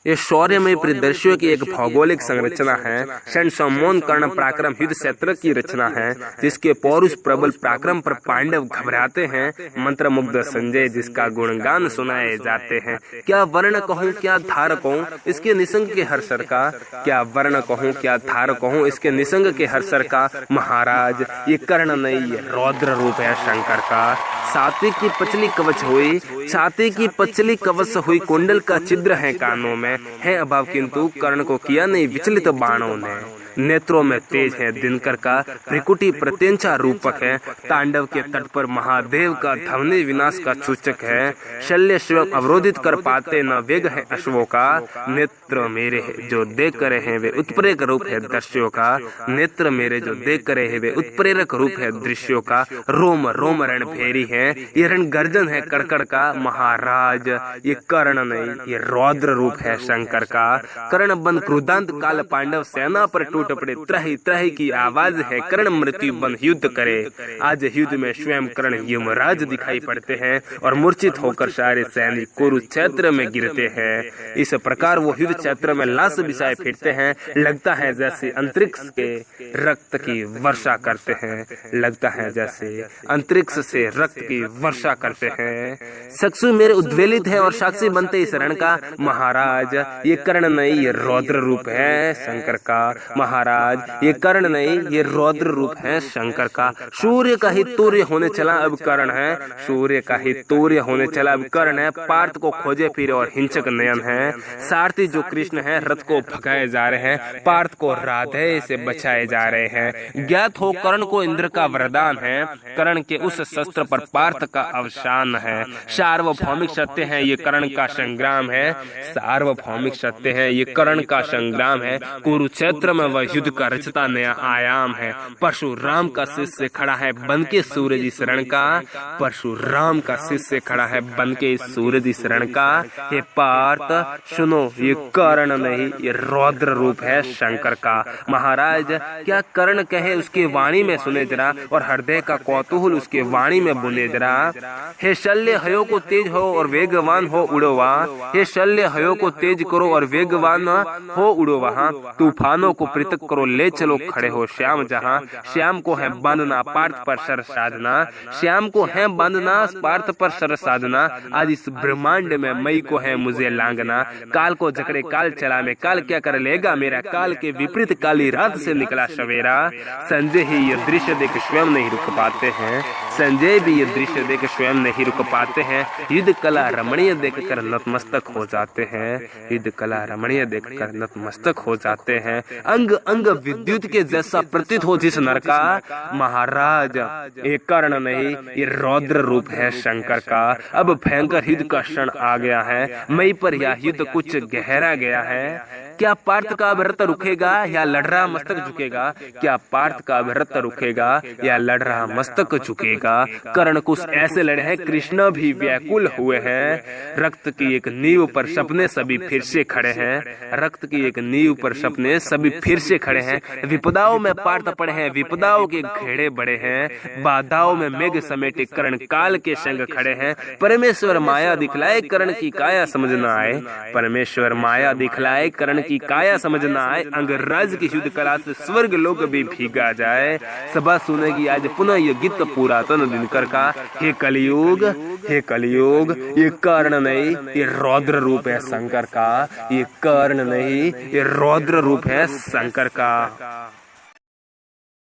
ये शौर्यमय परिदृश्यों की एक भौगोलिक संरचना है। षण सम्मोहन कर्ण पराक्रम युद्ध क्षेत्र की रचना है, जिसके पौरुष प्रबल पराक्रम पर पांडव घबराते हैं। मंत्र मुग्ध संजय जिसका गुणगान सुनाए जाते हैं। क्या वर्ण कहूँ क्या धार कहूँ इसके निसंग के हर्षर का, क्या वर्ण कहूँ क्या धार कहूँ इसके निसंग के हर्षर का। महाराज ये कर्ण नहीं ये रौद्र रूप है शंकर का। छाती की पचली कवच हुई, छाती की पचली कवच हुई, कुंडल का छिद्र है कानों में, है अभाव किंतु कर्ण को किया नहीं विचलित बाणों ने। नेत्रों में तेज है दिनकर का, त्रिकुटी प्रत्यंचा रूपक है। तांडव के तट पर महादेव का धवनी विनाश का सूचक है। शल्य स्वयं अवरोधित कर पाते न वेग है अश्वों का। नेत्र मेरे जो देख करे हैं वे उत्प्रेरक रूप है दृश्यों का। नेत्र मेरे जो देख करे हैं वे उत्प्रेरक रूप है दृश्यों का। रोम रोम रण फेरी है, ये रण गर्जन है कड़कड़ का। महाराज ये कर्ण नहीं ये रौद्र रूप है शंकर का। कर्ण बन क्रुदांत काल पांडव सेना पर टूट पड़े, त्राही त्राही की आवाज है। कर्ण मृत्यु बन युद्ध करे। आज युद्ध में स्वयं कर्ण यमराज दिखाई पड़ते हैं और मूर्छित होकर सारे सैनिक कुरुक्षेत्र में गिरते हैं। इस प्रकार वो युद्ध क्षेत्र में लाश बिछाए फिरते हैं। लगता है जैसे अंतरिक्ष के रक्त की वर्षा करते हैं, लगता है जैसे अंतरिक्ष से रक्त की वर्षा करते हैं। चक्षु मेरे उद्वेलित है और साक्षी बनते इस रण का। महाराज ये कर्ण नहीं ये रौद्र रूप है शंकर का। महाराज ये कर्ण नहीं ये रौद्र रूप है शंकर का। सूर्य का ही तूर्य होने चला अब कर्ण है, सूर्य का ही तूर्य होने चला अब कर्ण है। पार्थ को खोजे फिरे और हिंसक नयन है। सारथी जो कृष्ण है रथ को भगाए जा रहे हैं, पार्थ को राधे से बचाए जा रहे हैं। ज्ञात हो कर्ण को इंद्र का वरदान है, कर्ण के उस शस्त्र पर पार्थ का अवसान है। सार्वभौमिक सत्य है ये कर्ण का संग्राम है, सार्वभौमिक सत्य है ये कर्ण का संग्राम है। कुरुक्षेत्र में वह युद्ध का रचता नया आयाम है। परशुराम का शिष्य खड़ा है बन के सूरज इस रण का। परशुराम का शिष्य खड़ा है बन के सूरज इस रण का। हे पार्थ सुनो ये कर्ण नहीं ये रौद्र रूप है शंकर का। महाराज क्या कर्ण कहे उसकी वाणी में सुने जरा, और हृदय का कौतूहल उसके वाणी में बुने जरा। हे शल्य हयो को तेज हो और वेगवान हो उड़ो वहाँ। हे शल्य हयो को तेज करो और वेगवान हो उड़ो वहाँ। तूफानों को पृथक करो ले चलो खड़े हो श्याम जहाँ। श्याम को है बांधना पार्थ पर सर साधना, श्याम को है बांधना पार्थ पर सर साधना। आज इस ब्रह्मांड में मई को है मुझे लांगना। काल को जकड़े काल चला में काल क्या कर लेगा मेरा। काल के विपरीत काली रात से निकला सवेरा। संजय ही ये दृश्य देख स्वयं नहीं रुक पाते हैं, संजय भी ये दृश्य देख स्वयं नहीं रुक पाते हैं। युद्ध कला रमणीय देखकर नतमस्तक हो जाते हैं, युद्ध कला रमणीय देखकर नतमस्तक हो जाते हैं। अंग अंग विद्युत के जैसा प्रतीत हो जिस नर का। महाराज ये कर्ण नहीं ये रौद्र रूप है शंकर का। अब भयंकर युद्ध का क्षण आ गया है, मई पर यह युद्ध कुछ गहरा गया है। क्या पार्थ का व्रत रुकेगा या लड़ रहा मस्तक झुकेगा। क्या पार्थ का व्रत रुकेगा या लड़ रहा मस्तक झुकेगा। कर्ण कुछ ऐसे लड़े हैं कृष्ण भी व्याकुल हुए हैं। रक्त की एक नींव पर सपने सभी फिर से खड़े हैं, रक्त की एक नींव पर सपने सभी फिर से खड़े हैं। विपदाओं में पार्थ पड़े हैं, विपदाओं के घेरे बड़े हैं। बाधाओं में मेघ समेटे कर्ण काल के संग खड़े हैं। परमेश्वर माया दिखलाए कर्ण की काया समझ न आए, परमेश्वर माया दिखलाए कर्ण की काया समझ न आए। अंगराज की युद्ध कला से स्वर्ग लोक भी भीगा जाए। सभा सुनेगी आज पुनः ये गीत पुरातन दिनकर का। हे कलयुग हे कलयुग ये कर्ण नहीं ये रौद्र रूप है शंकर का। ये कर्ण नहीं ये रौद्र रूप है शंकर का।